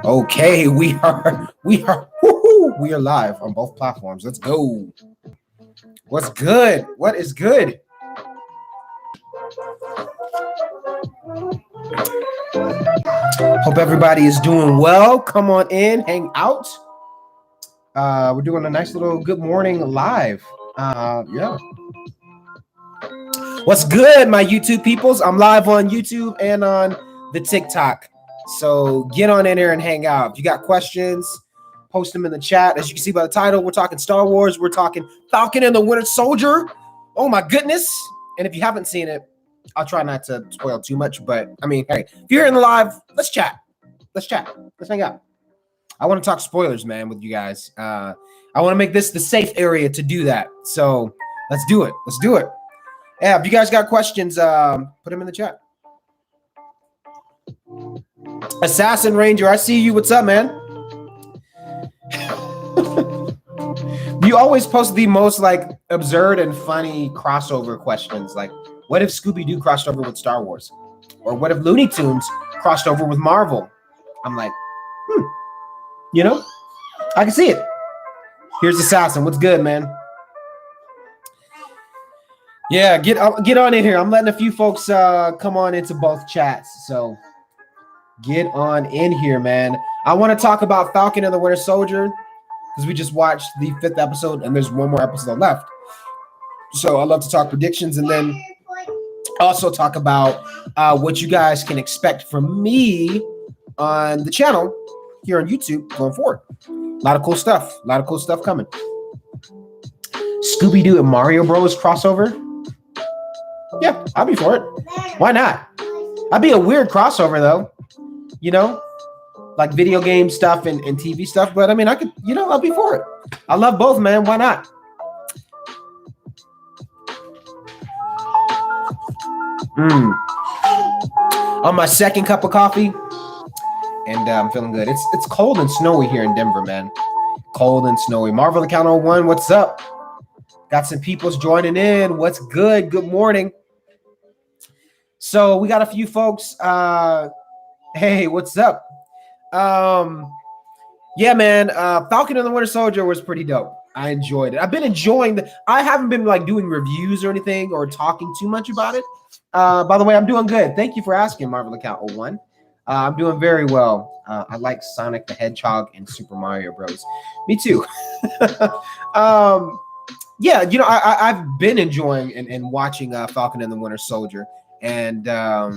Okay, we are live on both platforms. Let's go. What's good? What is good? Hope everybody is doing well. Come on in, hang out. We're doing a nice little good morning live. Yeah. What's good, my YouTube peoples? I'm live on YouTube and on the TikTok. So get on in here and hang out. If you got questions, post them in the chat. As you can see by the title, we're talking Star Wars. We're talking Falcon and the Winter Soldier. Oh my goodness. And if you haven't seen it, I'll try not to spoil too much. But I mean, hey, if you're in the live, let's chat. Let's hang out. I want to talk spoilers, man, with you guys. I want to make this the safe area to do that. So let's do it. Yeah, if you guys got questions, put them in the chat. Assassin Ranger, I see you. What's up, man? You always post the most like absurd and funny crossover questions. Like, what if Scooby-Doo crossed over with Star Wars? Or what if Looney Tunes crossed over with Marvel? I'm like, you know, I can see it. Here's Assassin. What's good, man? Yeah, get on in here. I'm letting a few folks come on into both chats. So get on in here, man. I want to talk about Falcon and the Winter Soldier because we just watched the 5th episode and there's one more episode left. So I love to talk predictions and then also talk about what you guys can expect from me on the channel here on YouTube going forward. A lot of cool stuff coming. Scooby-Doo and Mario Bros crossover. Yeah, I'll be for it. Why not? I'd be a weird crossover though, you know, like video game stuff and TV stuff. But I mean, I could, you know, I'll be for it. I love both, man. Why not? On my second cup of coffee, and I'm feeling good. It's cold and snowy here in Denver, man. Cold and snowy. Marvel Account 01, what's up? Got some people's joining in. What's good? Good morning. So we got a few folks. Hey, what's up? Yeah, man. Falcon and the Winter Soldier was pretty dope. I enjoyed it. I've been enjoying I haven't been like doing reviews or anything or talking too much about it. By the way, I'm doing good. Thank you for asking, Marvel Account 01. I'm doing very well. I like Sonic the Hedgehog and Super Mario Bros. Me too. Yeah, you know, I've been enjoying and watching Falcon and the Winter Soldier. And I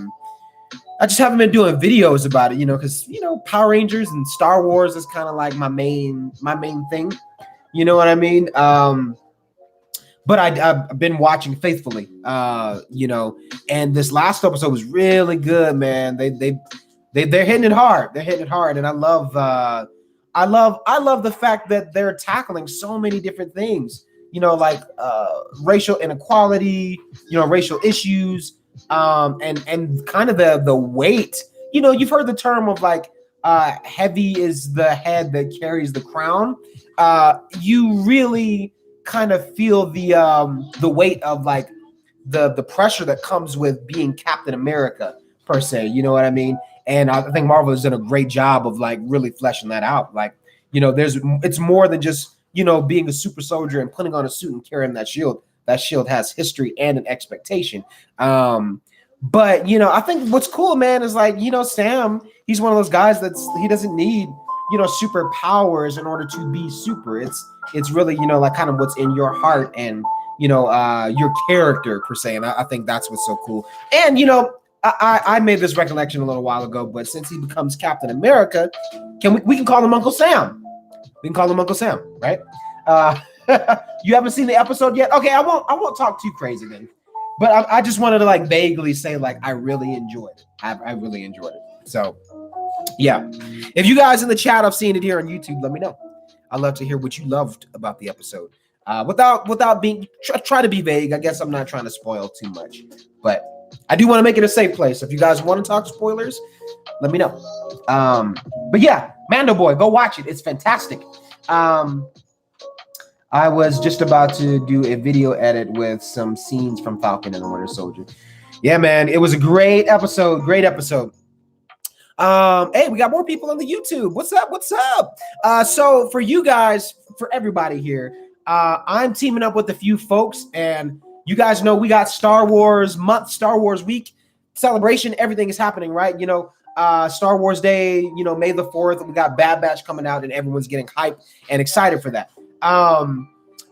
just haven't been doing videos about it, you know, because, you know, Power Rangers and Star Wars is kind of like my main thing. You know what I mean? But I've been watching faithfully, you know, and this last episode was really good, man. They're hitting it hard. They're hitting it hard. And I love the fact that they're tackling so many different things, you know, like racial inequality, you know, racial issues, and kind of the weight. You know, you've heard the term of like heavy is the head that carries the crown. You really kind of feel the weight of like the pressure that comes with being Captain America per se. You know what I mean? And I think Marvel has done a great job of like really fleshing that out. Like, you know, it's more than just, you know, being a super soldier and putting on a suit and carrying that shield. That shield has history and an expectation. But, you know, I think what's cool, man, is like, you know, Sam, he's one of those guys he doesn't need, you know, superpowers in order to be super. It's really, you know, like kind of what's in your heart and, you know, your character per se. And I think that's what's so cool. And, you know, I made this recollection a little while ago, but since he becomes Captain America, we can call him Uncle Sam. We can call him Uncle Sam, right? You haven't seen the episode yet? Okay, I won't talk too crazy then. But I just wanted to like vaguely say like I really enjoyed it. I really enjoyed it. So yeah, if you guys in the chat have seen it here on YouTube, let me know. I'd love to hear what you loved about the episode. Without being try to be vague. I guess I'm not trying to spoil too much, but I do want to make it a safe place. If you guys want to talk spoilers, let me know. But yeah, Mando Boy, go watch it. It's fantastic. I was just about to do a video edit with some scenes from Falcon and the Winter Soldier. Yeah, man, it was a great episode. Great episode. Hey, we got more people on the YouTube. What's up? What's up? So for you guys, for everybody here, I'm teaming up with a few folks, and you guys know we got Star Wars month, Star Wars week celebration. Everything is happening, right? Star Wars Day, May the 4th. We got Bad Batch coming out, and everyone's getting hyped and excited for that.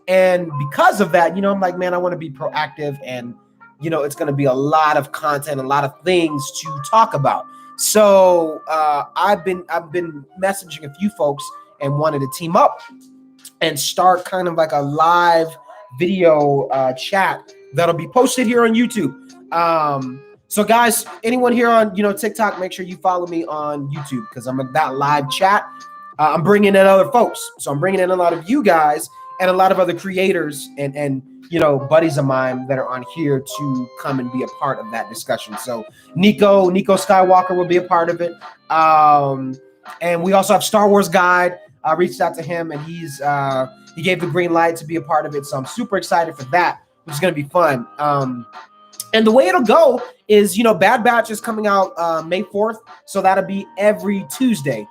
And because of that, I'm like, man, I want to be proactive, and it's going to be a lot of content, a lot of things to talk about. So I've been messaging a few folks and wanted to team up and start kind of like a live video chat that'll be posted here on YouTube. So guys, anyone here on TikTok, make sure you follow me on YouTube, because I'm at that live chat. I'm bringing in other folks, so I'm bringing in a lot of you guys and a lot of other creators and buddies of mine that are on here to come and be a part of that discussion. So Nico Skywalker will be a part of it. And we also have Star Wars Guide. I reached out to him, and he gave the green light to be a part of it. So I'm super excited for that, which is going to be fun. And the way it'll go is, Bad Batch is coming out May 4th. So that'll be every Tuesday.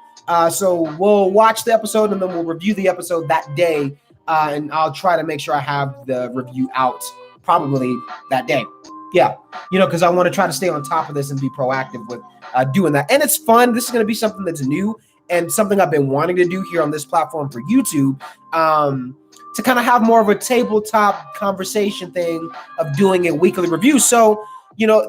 So we'll watch the episode, and then we'll review the episode that day. And I'll try to make sure I have the review out probably that day. Yeah, because I want to try to stay on top of this and be proactive with doing that. And it's fun. This is going to be something that's new and something I've been wanting to do here on this platform for YouTube, to kind of have more of a tabletop conversation thing of doing a weekly review. So,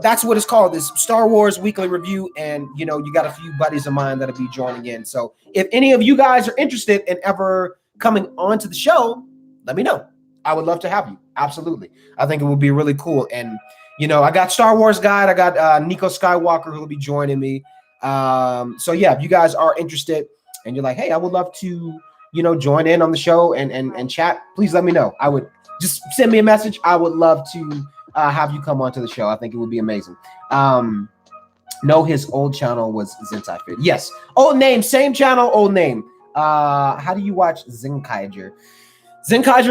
that's what it's called, this Star Wars weekly review. And, you got a few buddies of mine that'll be joining in. So if any of you guys are interested in ever coming onto the show, let me know. I would love to have you. Absolutely. I think it would be really cool. And, I got Star Wars Guide. I got Nico Skywalker who will be joining me. So yeah, if you guys are interested and you're like, hey, I would love to, join in on the show and chat, please let me know. I would just send me a message. I would love to have you come onto the show. I think it would be amazing. No, his old channel was Zentai. Yes. Old name, same channel, old name. How do you watch Zenkaiger?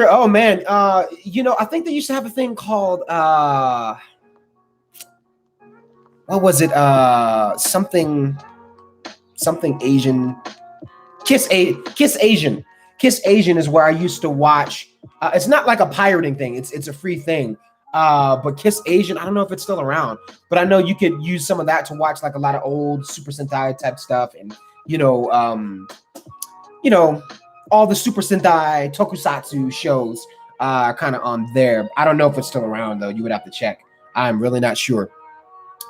Oh man, I think they used to have a thing called what was it? Something Asian. Kiss Asian. Kiss Asian is where I used to watch. It's not like a pirating thing. It's a free thing. But Kiss Asian, I don't know if it's still around, but I know you could use some of that to watch like a lot of old Super Sentai type stuff, and all the Super Sentai tokusatsu shows kind of on there. I don't know if it's still around though. You would have to check. I'm really not sure.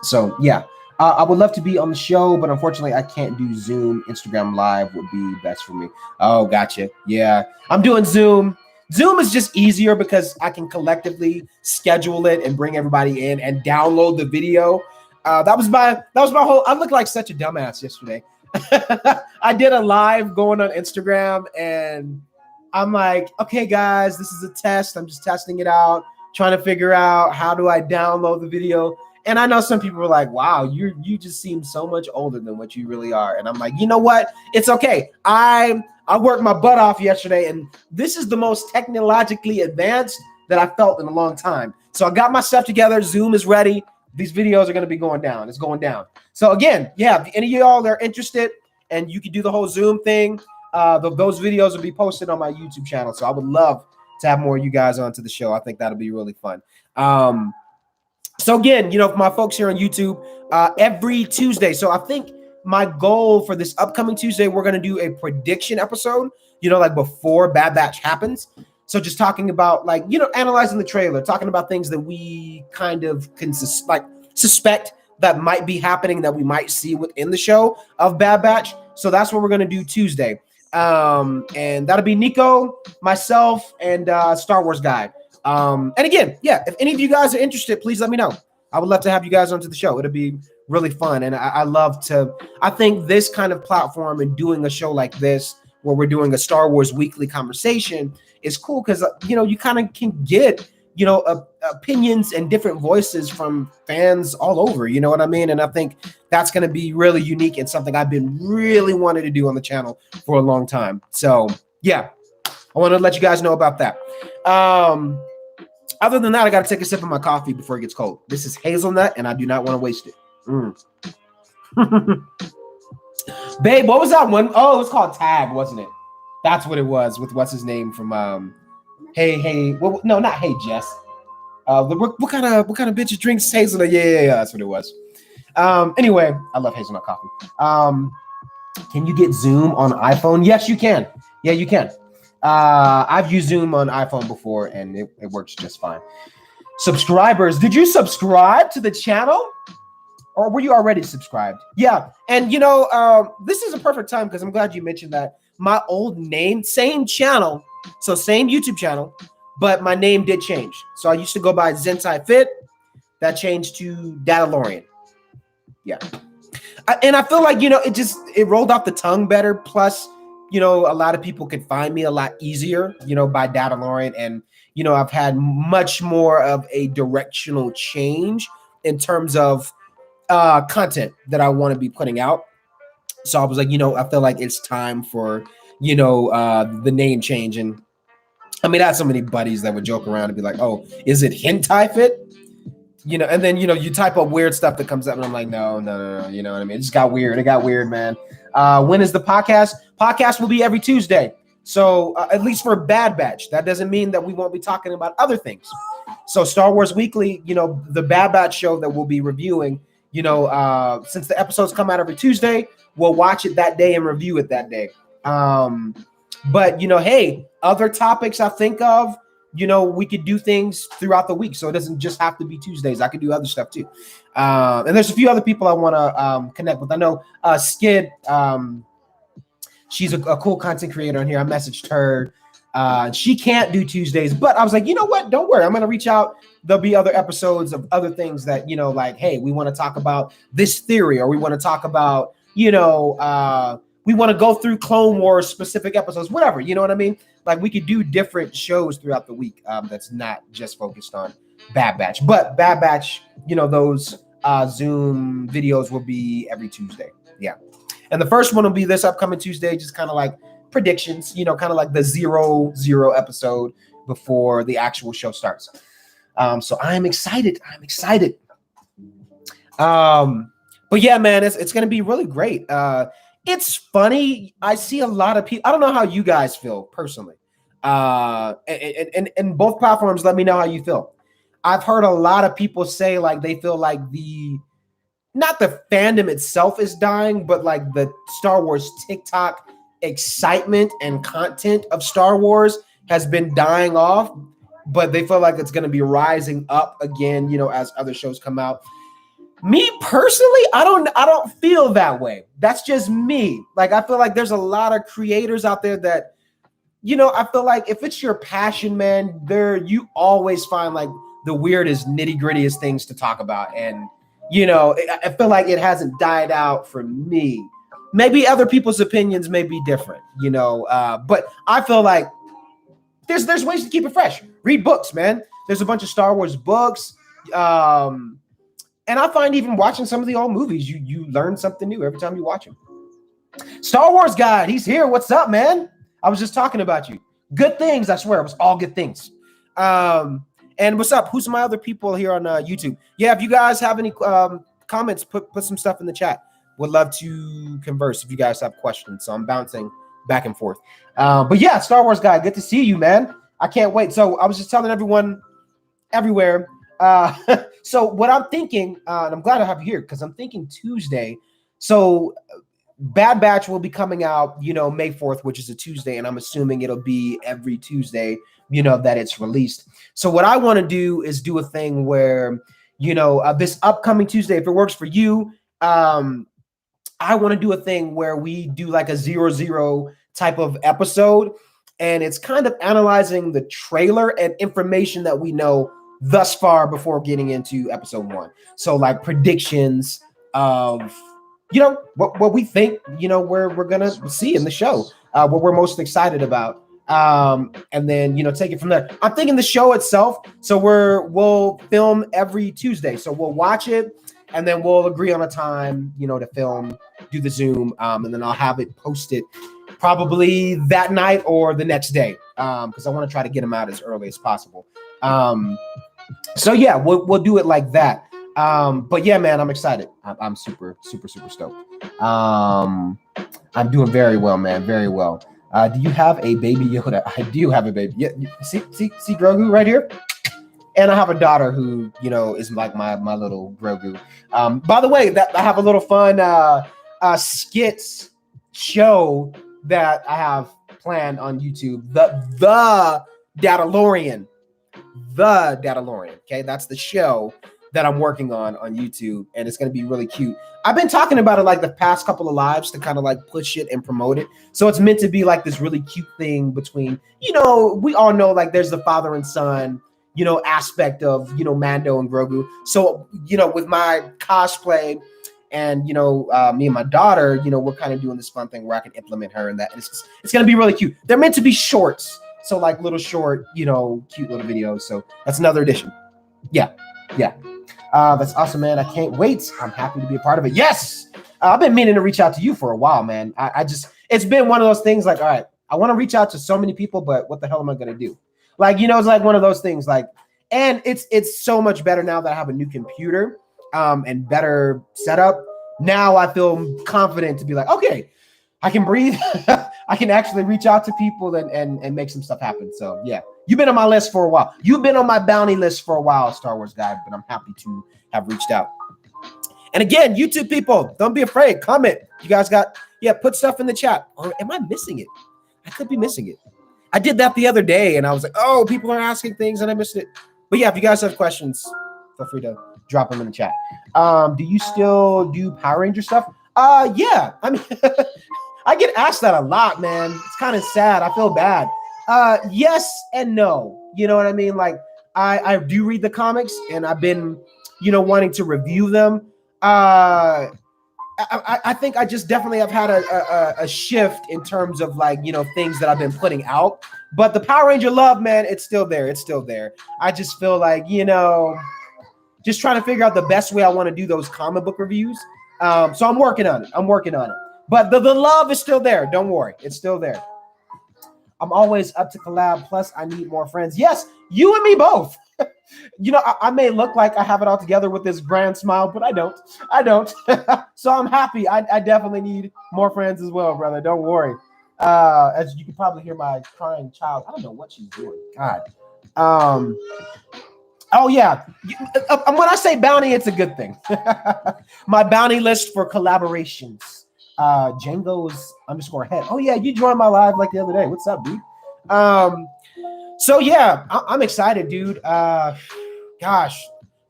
So yeah, I would love to be on the show, but unfortunately I can't do Zoom. Instagram Live would be best for me. Oh, gotcha. Yeah, I'm doing Zoom. Zoom is just easier because I can collectively schedule it and bring everybody in and download the video. That was my whole. I looked like such a dumbass yesterday. I did a live going on Instagram, and I'm like, okay, guys, this is a test. I'm just testing it out, trying to figure out how do I download the video. And I know some people were like, wow, you just seem so much older than what you really are. And I'm like, you know what? It's okay. I worked my butt off yesterday, and this is the most technologically advanced that I felt in a long time. So I got my stuff together. Zoom is ready. These videos are going to be going down. It's going down. So again, yeah, if any of y'all are interested and you can do the whole Zoom thing, those videos will be posted on my YouTube channel. So I would love to have more of you guys onto the show. I think that'll be really fun. So again, for my folks here on YouTube, every Tuesday. So I think my goal for this upcoming Tuesday, we're going to do a prediction episode, like before Bad Batch happens. So just talking about analyzing the trailer, talking about things that we kind of can suspect that might be happening, that we might see within the show of Bad Batch. So that's what we're going to do Tuesday. And that'll be Nico, myself, and Star Wars Guide. And again, yeah, if any of you guys are interested, please let me know. I would love to have you guys onto the show. It'll be really fun. And I think this kind of platform and doing a show like this, where we're doing a Star Wars weekly conversation, is cool because, you kind of can get, opinions and different voices from fans all over, you know what I mean? And I think that's going to be really unique and something I've been really wanting to do on the channel for a long time. So yeah, I want to let you guys know about that. Other than that, I got to take a sip of my coffee before it gets cold. This is hazelnut, and I do not want to waste it. Babe, what was that one? Oh, it was called Tag, wasn't it? That's what it was with what's his name from Hey, no, not Hey Jess. What kind of bitch drinks hazelnut? Yeah, that's what it was. Anyway, I love hazelnut coffee. Can you get Zoom on iPhone? Yes, you can. Yeah, you can. I've used Zoom on iPhone before, and it works just fine. Subscribers, did you subscribe to the channel? Or were you already subscribed? Yeah, and this is a perfect time because I'm glad you mentioned that. My old name, same channel, so same YouTube channel, but my name did change. So I used to go by Zentai Fit. That changed to Datalorian. Yeah. And I feel like, it rolled off the tongue better. Plus, a lot of people could find me a lot easier, by Datalorian. And, I've had much more of a directional change in terms of content that I want to be putting out. So I was like, I feel like it's time for, the name change. And I mean, I had so many buddies that would joke around and be like, oh, is it Hentai Fit? And then, you type up weird stuff that comes up and I'm like, no, you know what I mean? It just got weird. It got weird, man. When is the podcast? Podcast will be every Tuesday. So at least for Bad Batch, that doesn't mean that we won't be talking about other things. So Star Wars Weekly, the Bad Batch show that we'll be reviewing, since the episodes come out every Tuesday, we'll watch it that day and review it that day. But, hey, other topics I think of, we could do things throughout the week. So it doesn't just have to be Tuesdays. I could do other stuff too. And there's a few other people I want to connect with. I know Skid, she's a cool content creator on here. I messaged her. She can't do Tuesdays, but I was like, you know what? Don't worry. I'm going to reach out. There'll be other episodes of other things that, like, hey, we want to talk about this theory, or we want to talk about, we want to go through Clone Wars specific episodes, whatever, you know what I mean? Like, we could do different shows throughout the week that's not just focused on Bad Batch. But Bad Batch, those Zoom videos will be every Tuesday. Yeah. And the first one will be this upcoming Tuesday, just kind of like predictions, kind of like the 0-0 episode before the actual show starts. So I'm excited. But yeah, man, it's going to be really great. It's funny. I see a lot of people. I don't know how you guys feel personally. And both platforms, let me know how you feel. I've heard a lot of people say like they feel like not the fandom itself is dying, but like the Star Wars TikTok excitement and content of Star Wars has been dying off, but they feel like it's going to be rising up again, as other shows come out. Me personally, I don't feel that way. That's just me. Like, I feel like there's a lot of creators out there that, I feel like if it's your passion, man, you always find like the weirdest, nitty-grittiest things to talk about. And, I feel like it hasn't died out for me. Maybe other people's opinions may be different, but I feel like there's ways to keep it fresh. Read books, man. There's a bunch of Star Wars books. And I find even watching some of the old movies, you learn something new every time you watch them. Star Wars Guide, he's here. What's up, man? I was just talking about you. Good things, I swear. It was all good things. And what's up? Who's my other people here on YouTube? Yeah, if you guys have any comments, put some stuff in the chat. Would love to converse if you guys have questions. So I'm bouncing back and forth. But yeah, Star Wars Guide, good to see you, man. I can't wait. So I was just telling everyone everywhere. So what I'm thinking, and I'm glad I have you here because I'm thinking Tuesday. So Bad Batch will be coming out, May 4th, which is a Tuesday, and I'm assuming it'll be every Tuesday, that it's released. So what I want to do is do a thing where, this upcoming Tuesday, if it works for you, I want to do a thing where we do like a 0-0 type of episode, and it's kind of analyzing the trailer and information that we know thus far before getting into episode 1. So like predictions of, what we think, we're going to see in the show, what we're most excited about. And then, take it from there. I'm thinking the show itself. So we'll film every Tuesday. So we'll watch it and then we'll agree on a time, to film, do the Zoom. And then I'll have it posted probably that night or the next day. Cause I want to try to get them out as early as possible. So yeah, we'll do it like that. But yeah, man, I'm excited. I'm super, super, super stoked. I'm doing very well, man. Very well. Do you have a baby Yoda? I do have a baby. Yeah, see Grogu right here. And I have a daughter who, is like my little Grogu. By the way, that I have a little fun skits show that I have planned on YouTube. The Datalorian. The Datalorian. Okay, that's the show that I'm working on YouTube, and it's gonna be really cute. I've been talking about it like the past couple of lives to kind of like push it and promote it. So it's meant to be like this really cute thing between, we all know like there's the father and son, aspect of, Mando and Grogu. So, with my cosplay and, me and my daughter, we're kind of doing this fun thing where I can implement her in that. And it's going to be really cute. They're meant to be shorts. So like little short, cute little videos. So that's another edition. Yeah. That's awesome, man. I can't wait. I'm happy to be a part of it. Yes. I've been meaning to reach out to you for a while, man. It's been one of those things like, all right, I want to reach out to so many people, but what the hell am I going to do? Like, it's like one of those things like, and it's so much better now that I have a new computer and better setup. Now I feel confident to be like, okay, I can breathe. I can actually reach out to people and make some stuff happen. So yeah, you've been on my list for a while. You've been on my bounty list for a while, Star Wars guy, but I'm happy to have reached out. And again, YouTube people, don't be afraid. Comment. You guys put stuff in the chat. Or am I missing it? I could be missing it. I did that the other day and I was like, oh, people are asking things and I missed it. But yeah, if you guys have questions, feel free to drop them in the chat. Do you still do Power Ranger stuff? Yeah. I mean, I get asked that a lot, man. It's kind of sad. I feel bad. Yes and no. You know what I mean? Like I do read the comics and I've been, wanting to review them. I think I just definitely have had a shift in terms of like, things that I've been putting out. But the Power Ranger love, man, it's still there. It's still there. I just feel like, just trying to figure out the best way I want to do those comic book reviews. So I'm working on it. But the love is still there. Don't worry. It's still there. I'm always up to collab. Plus, I need more friends. Yes, you and me both. I may look like I have it all together with this grand smile, but I don't. So I'm happy. I definitely need more friends as well, brother. Don't worry. As you can probably hear my crying child. I don't know what she's doing. God. Oh, yeah. When I say bounty, it's a good thing. My bounty list for collaborations. Django's _head. Oh, yeah. You joined my live like the other day. What's up, dude? So yeah, I'm excited, dude. Gosh,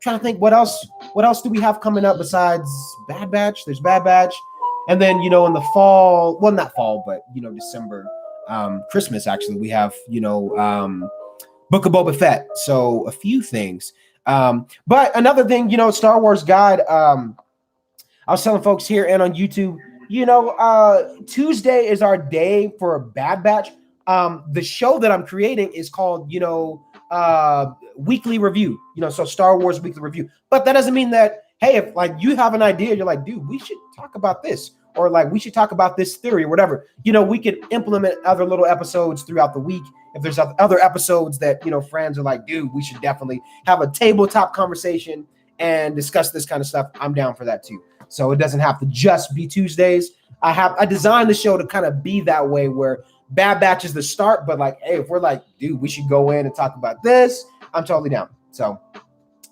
trying to think what else do we have coming up besides Bad Batch? There's Bad Batch, and then in the fall, well, not fall, but December, Christmas actually, we have Book of Boba Fett. So a few things. But another thing, Star Wars Guide. I was telling folks here and on YouTube, Tuesday is our day for Bad Batch. The show that I'm creating is called, Weekly Review, so Star Wars Weekly Review. But that doesn't mean that, hey, if like you have an idea, you're like, dude, we should talk about this, or like we should talk about this theory or whatever. We could implement other little episodes throughout the week. If there's other episodes that, friends are like, dude, we should definitely have a tabletop conversation and discuss this kind of stuff. I'm down for that too. So it doesn't have to just be Tuesdays. I designed the show to kind of be that way where Bad Batch is the start, but like, hey, if we're like, dude, we should go in and talk about this, I'm totally down. So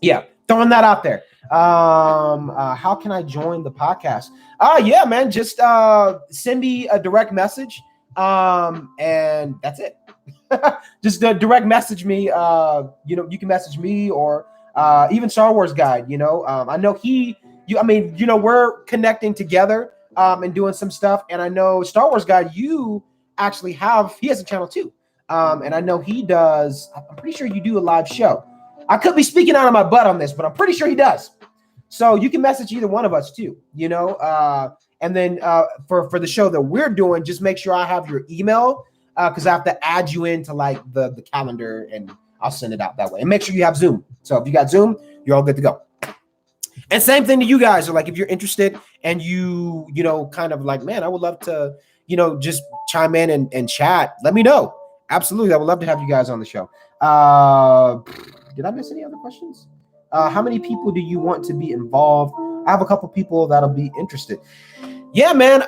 yeah, throwing that out there. How can I join the podcast? Yeah, man, just send me a direct message. And that's it. Just direct message me. You can message me or even Star Wars Guide. I know we're connecting together and doing some stuff. And I know Star Wars Guide, he has a channel too. And I know he does. I'm pretty sure you do a live show. I could be speaking out of my butt on this, but I'm pretty sure he does. So you can message either one of us too, and then for the show that we're doing, just make sure I have your email because I have to add you into like the calendar and I'll send it out that way. And make sure you have Zoom. So if you got Zoom, you're all good to go. And same thing to you guys. Or like if you're interested and you kind of like, man, I would love to, just chime in and chat. Let me know. Absolutely. I would love to have you guys on the show. Did I miss any other questions? How many people do you want to be involved? I have a couple people that'll be interested. Yeah, man.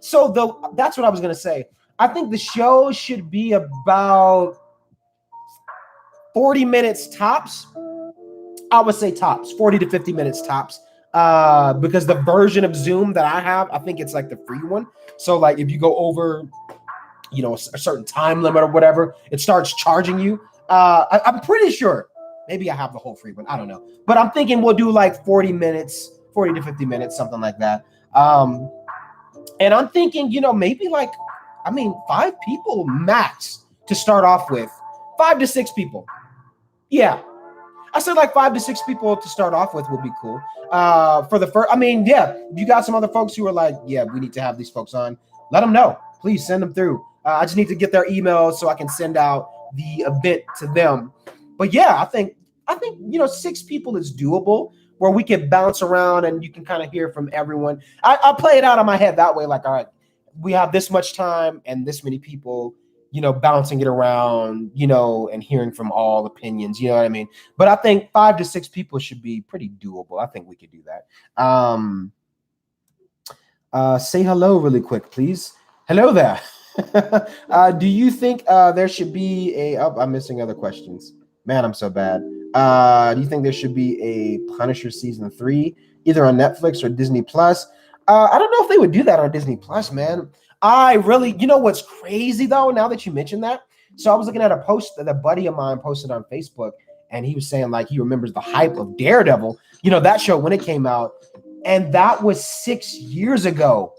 That's what I was gonna say. I think the show should be about 40 minutes tops. I would say tops, 40 to 50 minutes tops. Because the version of Zoom that I have, I think it's like the free one. So like if you go over, a certain time limit or whatever, it starts charging you. I'm pretty sure. Maybe I have the whole free one. I don't know. But I'm thinking we'll do like 40 to 50 minutes, something like that. And I'm thinking, maybe like, 5 people max to start off with. 5 to 6 people. Yeah. I said like 5 to 6 people to start off with would be cool. For the first, if you got some other folks who are like, yeah, we need to have these folks on, let them know. Please send them through. I just need to get their emails so I can send out the event to them. But yeah, I think 6 people is doable, where we can bounce around and you can kind of hear from everyone. I play it out in my head that way. Like, all right, we have this much time and this many people, bouncing it around, and hearing from all opinions, you know what I mean? But I think 5 to 6 people should be pretty doable. I think we could do that. Say hello really quick, please. Hello there. Do you think there should be I'm missing other questions. Man, I'm so bad. Do you think there should be a Punisher season 3, either on Netflix or Disney Plus? I don't know if they would do that on Disney Plus, man. I really, what's crazy though, now that you mentioned that. So I was looking at a post that a buddy of mine posted on Facebook, and he was saying like he remembers the hype of Daredevil, that show when it came out. And that was 6 years ago.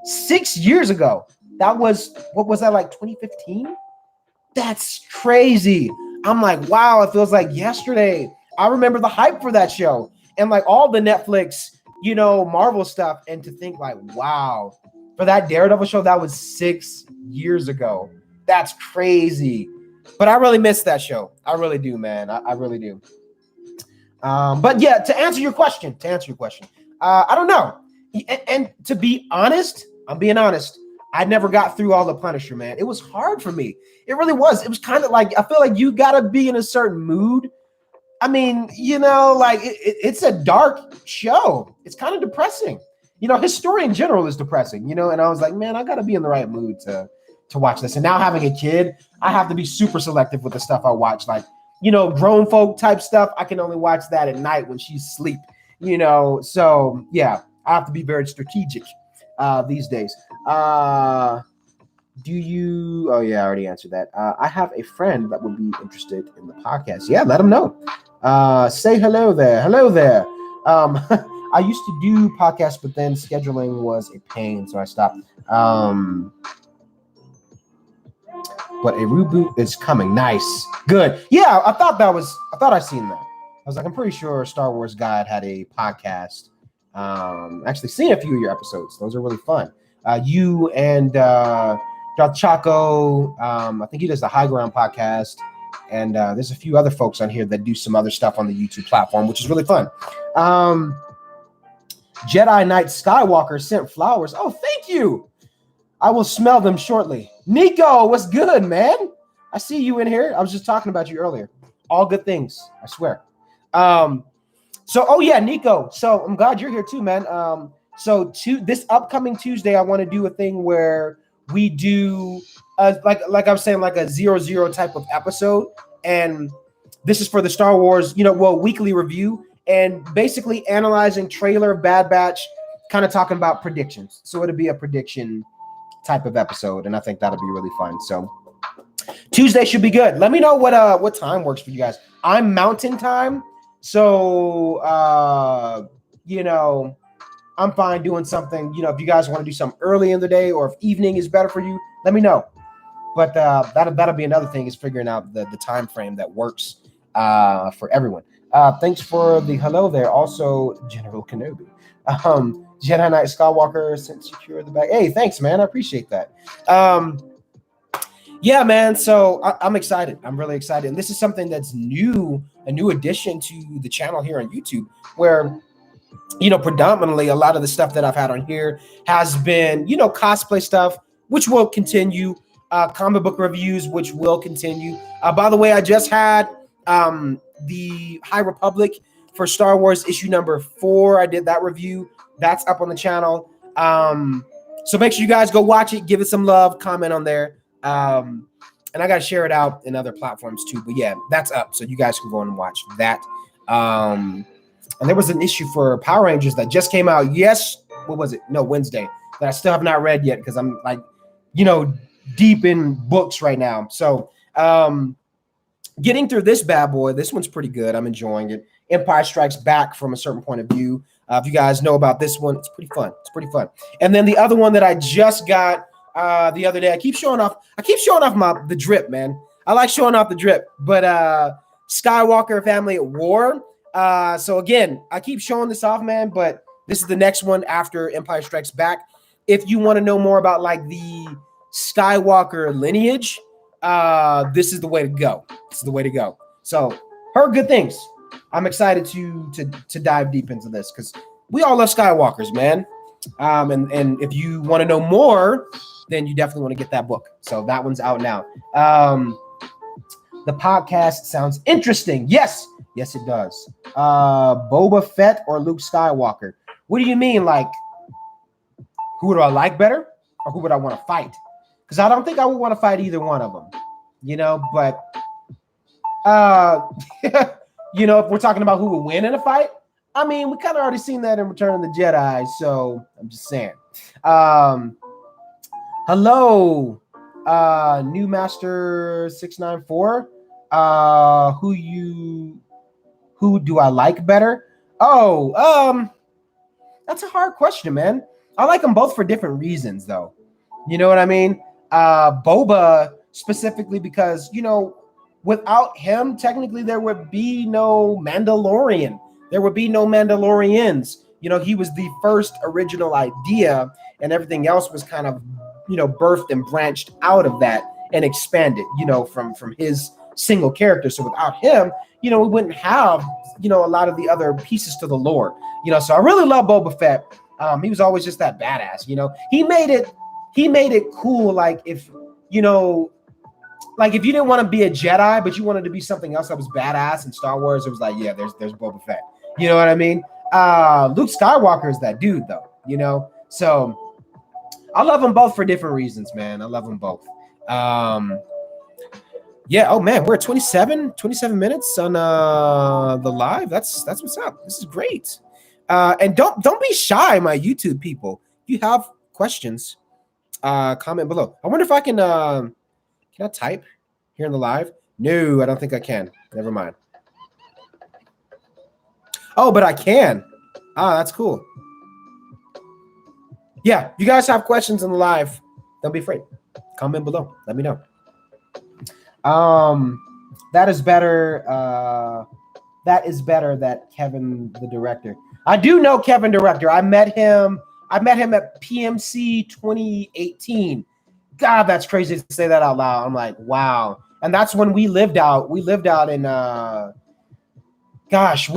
6 years ago. That was, what was that, like 2015? That's crazy. I'm like, wow, it feels like yesterday. I remember the hype for that show and like all the Netflix, Marvel stuff. And to think like, wow, for that Daredevil show, that was 6 years ago. That's crazy. But I really miss that show. I really do, man. I really do. But yeah, to answer your question, I don't know. And to be honest, I'm being honest, I never got through all the Punisher, man. It was hard for me. It really was. It was kind of like, I feel like you got to be in a certain mood. It's a dark show. It's kind of depressing. His story in general is depressing, and I was like, man, I got to be in the right mood to watch this. And now having a kid, I have to be super selective with the stuff I watch. Like, grown folk type stuff, I can only watch that at night when she's asleep, So, yeah, I have to be very strategic these days. Oh yeah, I already answered that. I have a friend that would be interested in the podcast. Yeah, let him know. Say hello there. Hello there. I used to do podcasts, but then scheduling was a pain, so I stopped. But a reboot is coming. Nice. Good. Yeah, I thought I seen that. I was like, I'm pretty sure Star Wars Guide had a podcast. Actually seen a few of your episodes. Those are really fun. You and Dr. Chaco, I think he does the High Ground podcast. And there's a few other folks on here that do some other stuff on the YouTube platform, which is really fun. Jedi Knight Skywalker sent flowers. Oh, thank you. I will smell them shortly. Nico, what's good, man? I see you in here. I was just talking about you earlier. All good things, I swear. Nico. So I'm glad you're here too, man. This upcoming Tuesday, I want to do a thing where we do like I was saying, like a 0-0 type of episode. And this is for the Star Wars, weekly review, and basically analyzing trailer of Bad Batch, kind of talking about predictions. So it'll be a prediction type of episode, and I think that'll be really fun. So Tuesday should be good. Let me know what time works for you guys. I'm Mountain Time, so I'm fine doing something. If you guys want to do something early in the day, or if evening is better for you, let me know. But that'll be another thing, is figuring out the time frame that works for everyone. Thanks for the hello there. Also, General Kenobi. Jedi Knight Skywalker sent secure the bag. Hey, thanks, man. I appreciate that. Yeah, man. So I'm excited. I'm really excited. And this is something that's new, a new addition to the channel here on YouTube, where, predominantly a lot of the stuff that I've had on here has been, cosplay stuff, which will continue, comic book reviews, which will continue. By the way, I just had the High Republic for Star Wars issue number 4. I did that review. That's up on the channel. So make sure you guys go watch it, give it some love, comment on there. And I got to share it out in other platforms too. But yeah, that's up. So you guys can go and watch that. And there was an issue for Power Rangers that just came out. What was it? No, Wednesday. That I still have not read yet because I'm like, deep in books right now. So getting through this bad boy, this one's pretty good. I'm enjoying it. Empire Strikes Back from a certain point of view. If you guys know about this one, it's pretty fun. It's pretty fun. And then the other one that I just got the other day, I keep showing off the drip, man. I like showing off the drip, but Skywalker Family at War. So again, I keep showing this off, man, but this is the next one after Empire Strikes Back. If you want to know more about like the Skywalker lineage, this is the way to go. This is the way to go. So heard good things. I'm excited to dive deep into this because we all love Skywalkers, man. And if you want to know more, then you definitely want to get that book. So that one's out now. The podcast sounds interesting. Yes, it does. Boba Fett or Luke Skywalker? What do you mean? Like, who would I like better, or who would I want to fight? Because I don't think I would want to fight either one of them, But if we're talking about who would win in a fight, I mean, we kind of already seen that in Return of the Jedi. So I'm just saying. Hello, New Master 694. Who do I like better? That's a hard question, man. I like them both for different reasons, though. You know what I mean? Boba specifically because, without him, technically there would be no Mandalorian. There would be no Mandalorians. He was the first original idea, and everything else was kind of, birthed and branched out of that and expanded, from his single character. So without him, we wouldn't have, a lot of the other pieces to the lore. So I really love Boba Fett. He was always just that badass. He made it cool. Like if if you didn't want to be a Jedi, but you wanted to be something else that was badass in Star Wars, it was like, yeah, there's Boba Fett. You know what I mean? Luke Skywalker is that dude, though. So I love them both for different reasons, man. I love them both. Yeah. Oh man, we're at 27 minutes on the live. That's what's up. This is great. And don't be shy, my YouTube people. If you have questions, comment below. I wonder if I can I type here in the live? No, I don't think I can. Never mind. Oh, but I can. That's cool. Yeah, you guys have questions in the live, don't be afraid. Comment below. Let me know. That is better. That Kevin, the director. I do know Kevin, director. I met him at PMC 2018. God, that's crazy to say that out loud. I'm like, wow. And that's when we lived out. We lived out in where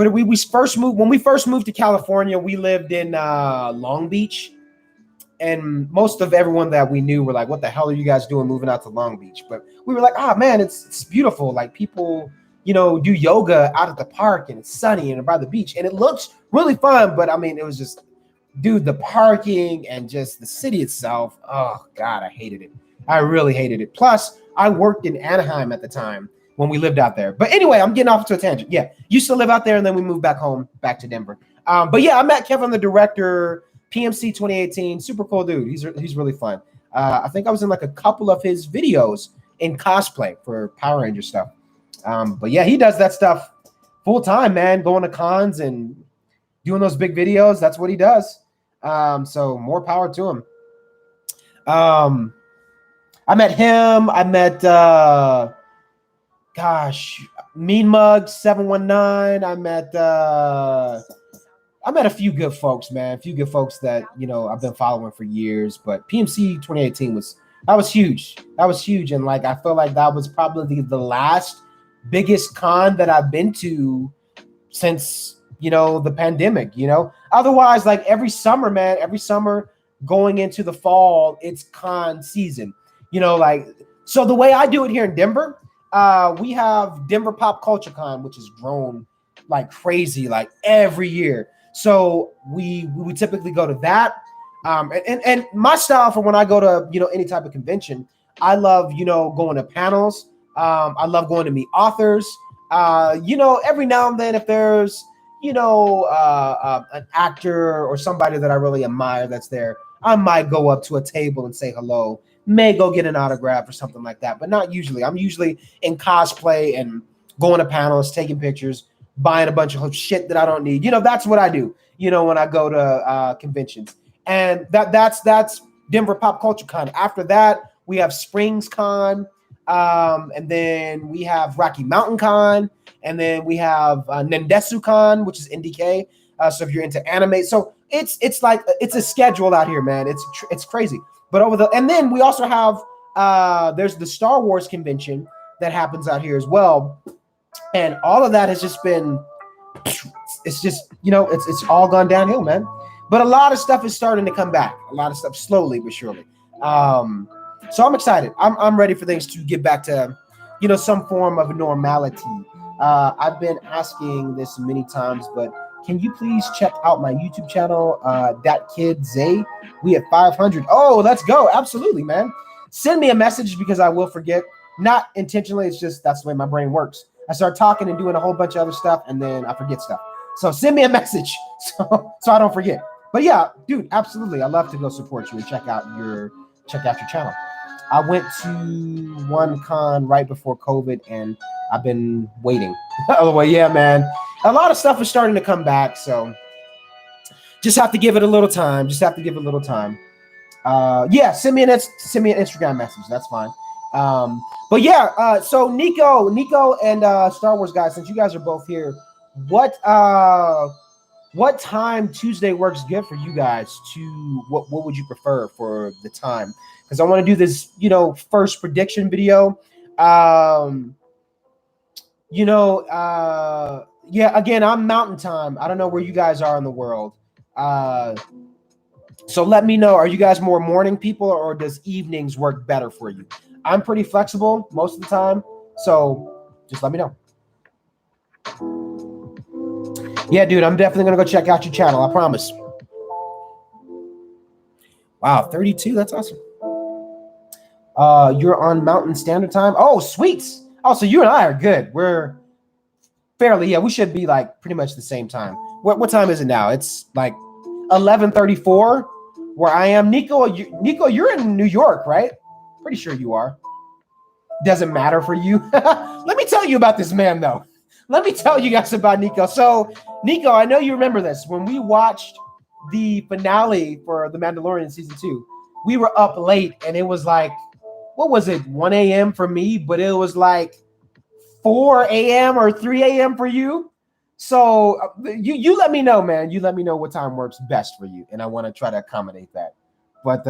did we first moved? When we first moved to California, we lived in Long Beach. And most of everyone that we knew were like, what the hell are you guys doing moving out to Long Beach? But we were like, man, it's beautiful. Like people, do yoga out at the park and it's sunny and by the beach. And it looks really fun. But I mean, it was just, dude, the parking and just the city itself. Oh God, I hated it. I really hated it. Plus, I worked in Anaheim at the time when we lived out there. But anyway, I'm getting off to a tangent. Yeah, used to live out there and then we moved back home, back to Denver. But yeah, I met Kevin, the director, PMC 2018. Super cool dude. He's really fun. I think I was in like a couple of his videos in cosplay for Power Ranger stuff. But yeah, he does that stuff full time, man. Going to cons and doing those big videos. That's what he does. So more power to him. I met him. I met Mean Mug 719. I met a few good folks, man. A few good folks that I've been following for years. But PMC 2018 was huge. That was huge, and like I feel like that was probably the last biggest con that I've been to since the pandemic. Otherwise, like every summer, man, going into the fall, it's con season. So the way I do it here in Denver, we have Denver Pop Culture Con, which has grown like crazy, like every year. So we typically go to that. And my style for when I go to, any type of convention, I love, going to panels. I love going to meet authors. Every now and then if there's, an actor or somebody that I really admire that's there, I might go up to a table and say hello, may go get an autograph or something like that, but not usually. I'm usually in cosplay and going to panels, taking pictures, buying a bunch of shit that I don't need. That's what I do, when I go to conventions. And that's Denver Pop Culture Con. After that, we have Springs Con, and then we have Rocky Mountain Con, and then we have Nendesu Con, which is NDK. So if you're into anime, so it's like it's a schedule out here, man. It's crazy. But and then we also have there's the Star Wars convention that happens out here as well, and all of that has just been, it's just it's all gone downhill, man. But a lot of stuff is starting to come back. A lot of stuff slowly but surely. So I'm excited. I'm ready for things to get back to, some form of normality. I've been asking this many times, but can you please check out my YouTube channel, That Kid Zay? We at 500. Oh, let's go. Absolutely, man. Send me a message because I will forget. Not intentionally. It's just that's the way my brain works. I start talking and doing a whole bunch of other stuff, and then I forget stuff. So send me a message so I don't forget. But yeah, dude, absolutely. I love to go support you and check out your channel. I went to one con right before COVID, and I've been waiting. Oh, well, yeah, man. A lot of stuff is starting to come back, so just have to give it a little time. Yeah, send me an Instagram message. That's fine. But yeah, so Nico, and Star Wars guys, since you guys are both here, what time Tuesday works good for you guys? What would you prefer for the time? Because I want to do this, first prediction video. Yeah, again, I'm Mountain Time. I don't know where you guys are in the world. So let me know. Are you guys more morning people, or does evenings work better for you? I'm pretty flexible most of the time, so just let me know. Yeah, dude, I'm definitely going to go check out your channel. I promise. Wow, 32. That's awesome. You're on Mountain Standard Time. Oh, sweet. Oh, so you and I are good. We're fairly, yeah, we should be like pretty much the same time. What time is it now? It's like 11:34 where I am. Nico, you're in New York, right? Pretty sure you are. Doesn't matter for you. Let me tell you about this man, though. Let me tell you guys about Nico. So, Nico, I know you remember this. When we watched the finale for The Mandalorian Season 2, we were up late, and it was like, what was it, 1 a.m. for me, but it was like 4 a.m. or 3 a.m. for you. So you let me know, man. You let me know what time works best for you, and I want to try to accommodate that. But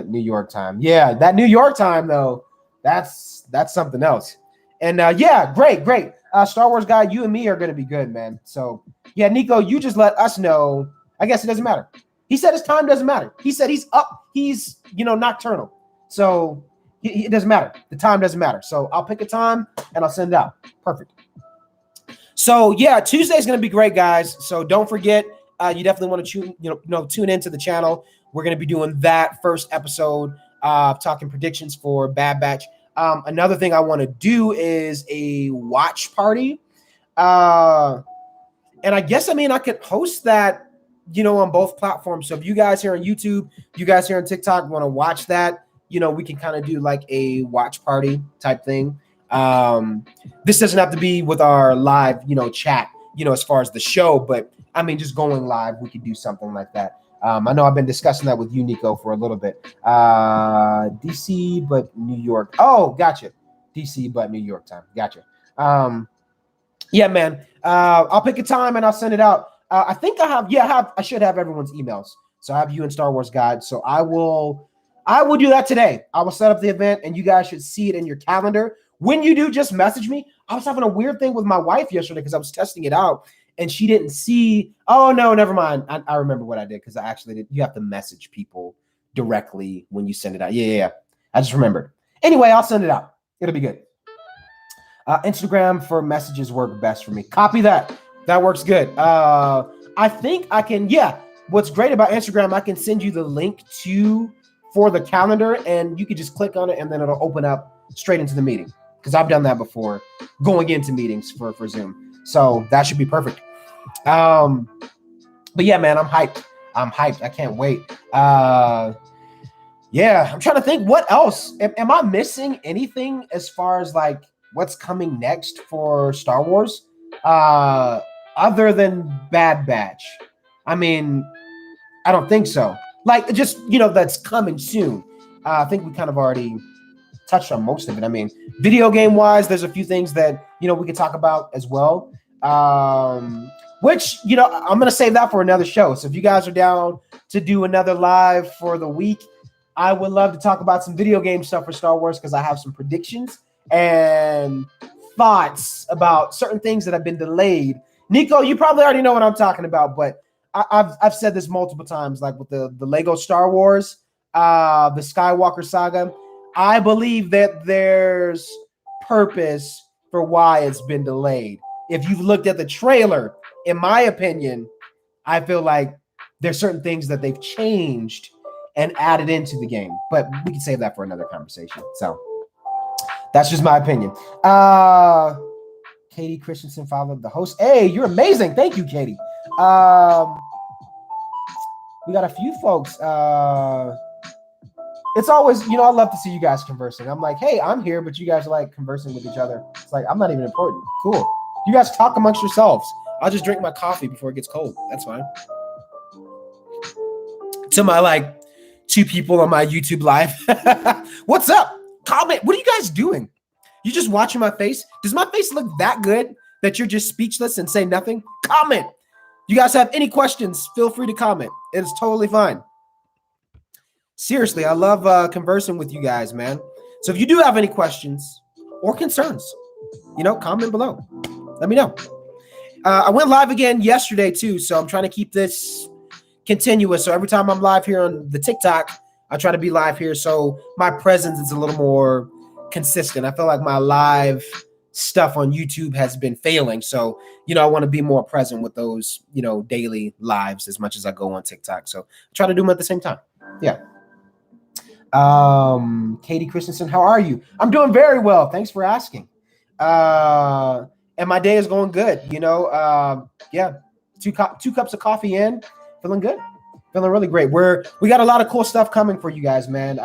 New York time. Yeah, that New York time, though, that's something else. And yeah, great. Star Wars guy, you and me are going to be good, man. So yeah, Nico, you just let us know. I guess it doesn't matter. He said his time doesn't matter. He said he's up. He's, nocturnal. So it doesn't matter. The time doesn't matter. So I'll pick a time and I'll send it out. Perfect. So yeah, Tuesday is going to be great, guys. So don't forget, you definitely want to tune into the channel. We're going to be doing that first episode, talking predictions for Bad Batch. Another thing I want to do is a watch party. And I guess, I could host that, on both platforms. So if you guys here on YouTube, you guys here on TikTok want to watch that, we can kind of do like a watch party type thing. This doesn't have to be with our live, chat, as far as the show, but just going live, we could do something like that. I know I've been discussing that with you, Nico, for a little bit. DC, but New York. Oh, gotcha. DC, but New York time. Gotcha. Yeah, man. I'll pick a time and I'll send it out. I think I should have everyone's emails. So I have you and Star Wars Guide. So I will do that today. I will set up the event and you guys should see it in your calendar. When you do, just message me. I was having a weird thing with my wife yesterday because I was testing it out. And she didn't see. Oh, no, never mind. I remember what I did because I actually did. You have to message people directly when you send it out. Yeah. I just remembered. Anyway, I'll send it out. It'll be good. Instagram for messages work best for me. Copy that. That works good. I think I can. Yeah. what's great about Instagram, I can send you the link for the calendar, and you can just click on it, and then it'll open up straight into the meeting. Because I've done that before, going into meetings for Zoom. So that should be perfect. But yeah, man, I'm hyped. I can't wait. Yeah, I'm trying to think what else. Am I missing anything as far as like what's coming next for Star Wars? Other than Bad Batch. I mean, I don't think so. Like, just, that's coming soon. I think we kind of already touched on most of it. I mean, video game wise, there's a few things that, we could talk about as well. Which, I'm going to save that for another show. So if you guys are down to do another live for the week, I would love to talk about some video game stuff for Star Wars, because I have some predictions and thoughts about certain things that have been delayed. Nico, you probably already know what I'm talking about, but I've said this multiple times, like with the Lego Star Wars, the Skywalker saga. I believe that there's purpose for why it's been delayed. If you've looked at the trailer, in my opinion, I feel like there's certain things that they've changed and added into the game, but we can save that for another conversation. So that's just my opinion. Katie Christensen followed the host. Hey, you're amazing. Thank you, Katie. We got a few folks. It's always, I love to see you guys conversing. I'm like, hey, I'm here, but you guys are like conversing with each other. It's like, I'm not even important. Cool. You guys talk amongst yourselves. I'll just drink my coffee before it gets cold. That's fine. To my like 2 people on my YouTube live. What's up? Comment. What are you guys doing? You just watching my face? Does my face look that good that you're just speechless and say nothing? Comment. You guys have any questions? Feel free to comment. It's totally fine. Seriously, I love conversing with you guys, man. So if you do have any questions or concerns, comment below. Let me know. I went live again yesterday too, so I'm trying to keep this continuous. So every time I'm live here on the TikTok, I try to be live here, so my presence is a little more consistent. I feel like my live stuff on YouTube has been failing, so I want to be more present with those daily lives as much as I go on TikTok. So I try to do them at the same time. Yeah. Katie Christensen, how are you? I'm doing very well. Thanks for asking. And my day is going good. Yeah, two cups of coffee in, feeling good, feeling really great. We got a lot of cool stuff coming for you guys, man.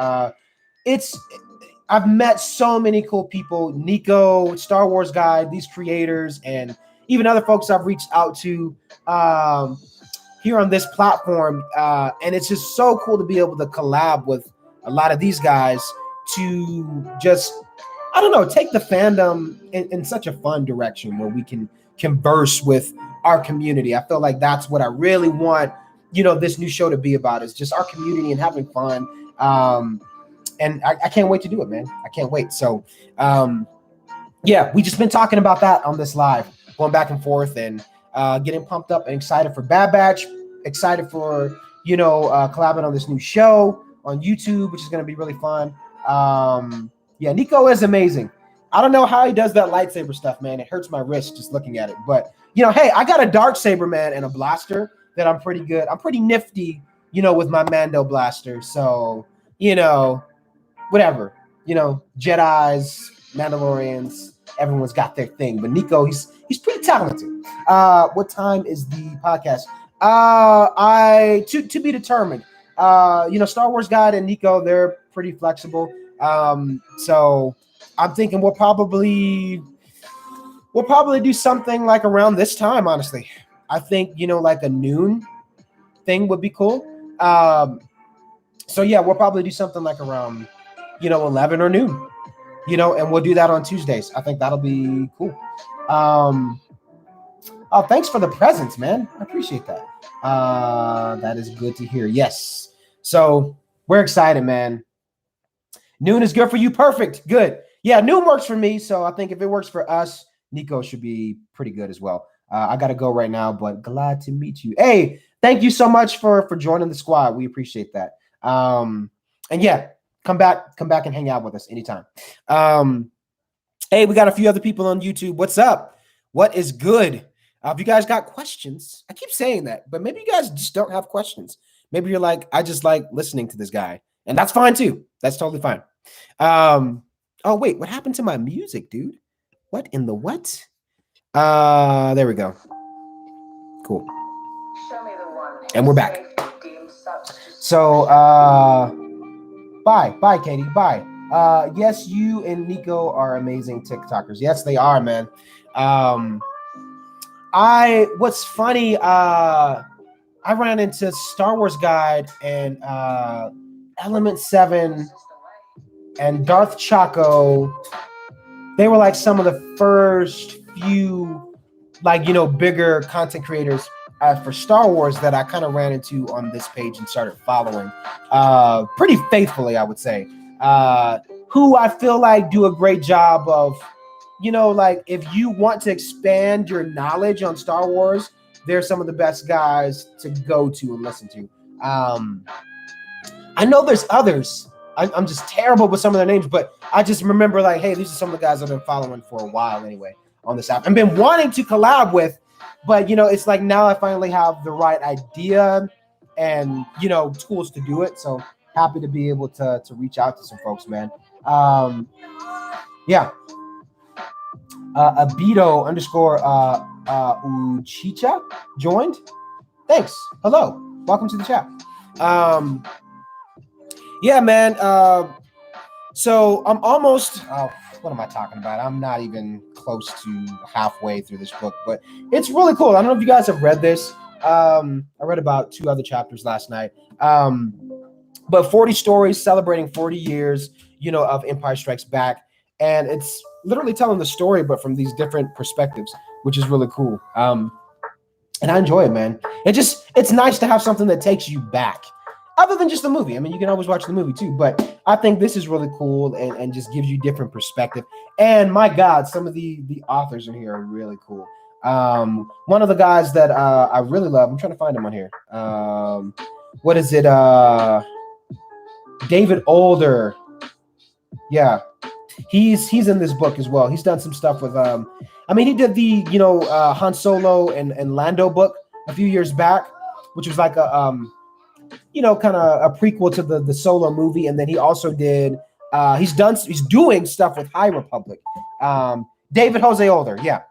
I've met so many cool people, Nico, Star Wars guy, these creators, and even other folks I've reached out to here on this platform. And it's just so cool to be able to collab with a lot of these guys to just, I don't know, take the fandom in such a fun direction where we can converse with our community. I feel like that's what I really want, this new show to be about, is just our community and having fun. And I can't wait to do it, man. I can't wait. So, yeah, we just been talking about that on this live, going back and forth and getting pumped up and excited for Bad Batch, excited for, collabing on this new show on YouTube, which is going to be really fun. Yeah, Nico is amazing. I don't know how he does that lightsaber stuff, man. It hurts my wrist just looking at it. But, hey, I got a dark saber, man, and a blaster that I'm pretty good. I'm pretty nifty, with my Mando blaster. So, whatever, Jedis, Mandalorians, everyone's got their thing. But Nico, he's pretty talented. What time is the podcast? To be determined. Star Wars Guide and Nico, they're pretty flexible. So I'm thinking we'll probably do something like around this time, honestly. I think, like a noon thing would be cool. So yeah, we'll probably do something like around, 11 or noon, and we'll do that on Tuesdays. I think that'll be cool. Oh, thanks for the presents, man. I appreciate that. That is good to hear. Yes. So we're excited, man. Noon is good for you. Perfect. Good. Yeah, noon works for me. So I think if it works for us, Nico should be pretty good as well. I got to go right now, but glad to meet you. Hey, thank you so much for joining the squad. We appreciate that. And yeah, come back and hang out with us anytime. Hey, we got a few other people on YouTube. What's up? What is good? If you guys got questions, I keep saying that, but maybe you guys just don't have questions. Maybe you're like, I just like listening to this guy, and that's fine too. That's totally fine. Oh wait, what happened to my music, dude? What in the what? There we go. Cool. And we're back. So, bye, Katie, bye. Yes, you and Nico are amazing TikTokers. Yes, they are, man. What's funny, I ran into Star Wars Guide and Element 7 and Darth Chaco. They were like some of the first few, like, bigger content creators for Star Wars that I kind of ran into on this page and started following pretty faithfully, I would say. Who I feel like do a great job of, like if you want to expand your knowledge on Star Wars, they're some of the best guys to go to and listen to. I know there's others. I'm just terrible with some of their names, but I just remember like, hey, these are some of the guys I've been following for a while anyway on this app and been wanting to collab with, but it's like now I finally have the right idea and tools to do it. So happy to be able to reach out to some folks, man. Yeah. Abito _ Uchicha joined. Thanks. Hello. Welcome to the chat. Yeah, man. So I'm almost, what am I talking about? I'm not even close to halfway through this book, but it's really cool. I don't know if you guys have read this. I read about 2 other chapters last night. But 40 stories celebrating 40 years, of Empire Strikes Back. And it's literally telling the story, but from these different perspectives, which is really cool. And I enjoy it, man. It's nice to have something that takes you back. Other than just the movie. I mean, you can always watch the movie too, but I think this is really cool and just gives you different perspective. And my God, some of the authors in here are really cool. One of the guys that I really love, I'm trying to find him on here. What is it? David Older. Yeah. He's in this book as well. He's done some stuff with, he did the, Han Solo and Lando book a few years back, which was like a, kind of a prequel to the Solo movie. And then he also did, he's doing stuff with High Republic. David Jose Older, yeah.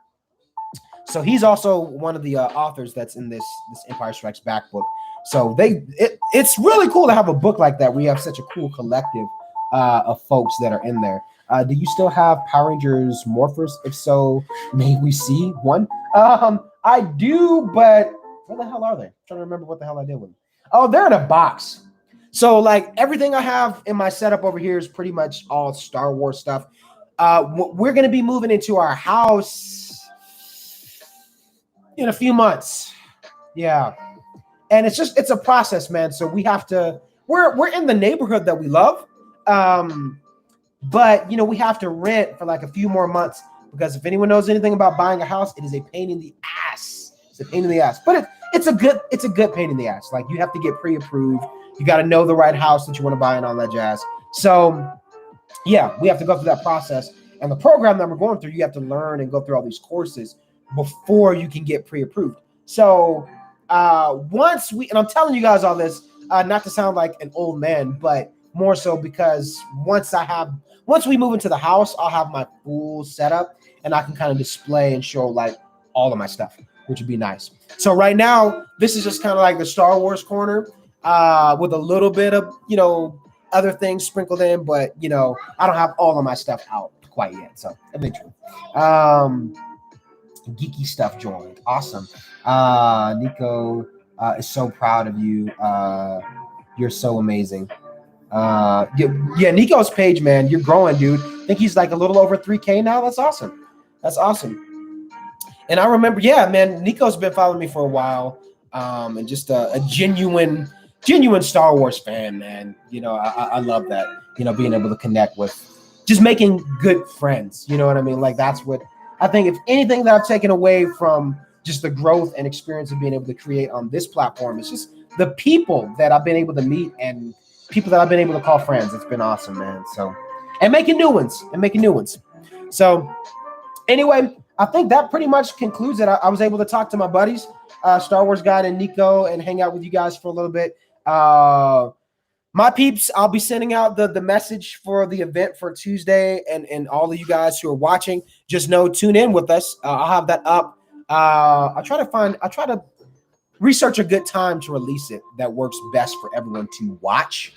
So he's also one of the authors that's in this Empire Strikes Back book. So it's really cool to have a book like that. We have such a cool collective of folks that are in there. Do you still have Power Rangers Morphers? If so, may we see one? I do, but where the hell are they? I'm trying to remember what the hell I did with them. Oh, they're in a box. So like everything I have in my setup over here is pretty much all Star Wars stuff. We're going to be moving into our house in a few months. Yeah. And it's a process, man. So we have to, we're in the neighborhood that we love. But we have to rent for like a few more months because if anyone knows anything about buying a house, it is a pain in the ass. It's a pain in the ass, but it's a good pain in the ass. Like you have to get pre-approved. You got to know the right house that you want to buy and all that jazz. So yeah, we have to go through that process. And the program that we're going through, you have to learn and go through all these courses before you can get pre-approved. So once and I'm telling you guys all this, not to sound like an old man, but more so because once we move into the house, I'll have my full setup and I can kind of display and show like all of my stuff, which would be nice. So right now, this is just kind of like the Star Wars corner with a little bit of, other things sprinkled in, but, I don't have all of my stuff out quite yet. So eventually. Geeky Stuff joined. Awesome. Nico is so proud of you. You're so amazing. Yeah, Nico's page, man, you're growing, dude. I think he's like a little over 3K now. That's awesome. That's awesome. And I remember, yeah, man, Nico's been following me for a while. And just a genuine Star Wars fan, man. I love that, being able to connect with just making good friends. You know what I mean? Like that's what I think, if anything that I've taken away from just the growth and experience of being able to create on this platform, it's just the people that I've been able to meet and people that I've been able to call friends. It's been awesome, man. So, and making new ones. So anyway, I think that pretty much concludes it. I was able to talk to my buddies, Star Wars Guide and Nico, and hang out with you guys for a little bit. My peeps, I'll be sending out the message for the event for Tuesday, and all of you guys who are watching, just know, tune in with us. I'll have that up. I try to research a good time to release it that works best for everyone to watch,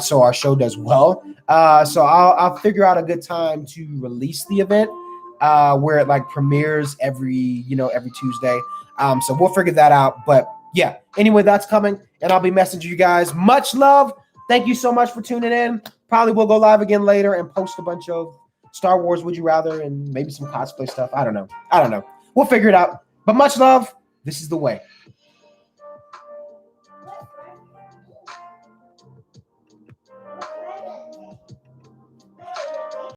so our show does well. So I'll figure out a good time to release the event, where it like premieres every Tuesday. So we'll figure that out. But yeah, anyway, that's coming, and I'll be messaging you guys. Much love. Thank you so much for tuning in. Probably will go live again later and post a bunch of Star Wars Would You Rather and maybe some cosplay stuff. I don't know. We'll figure it out. But much love. This is the way.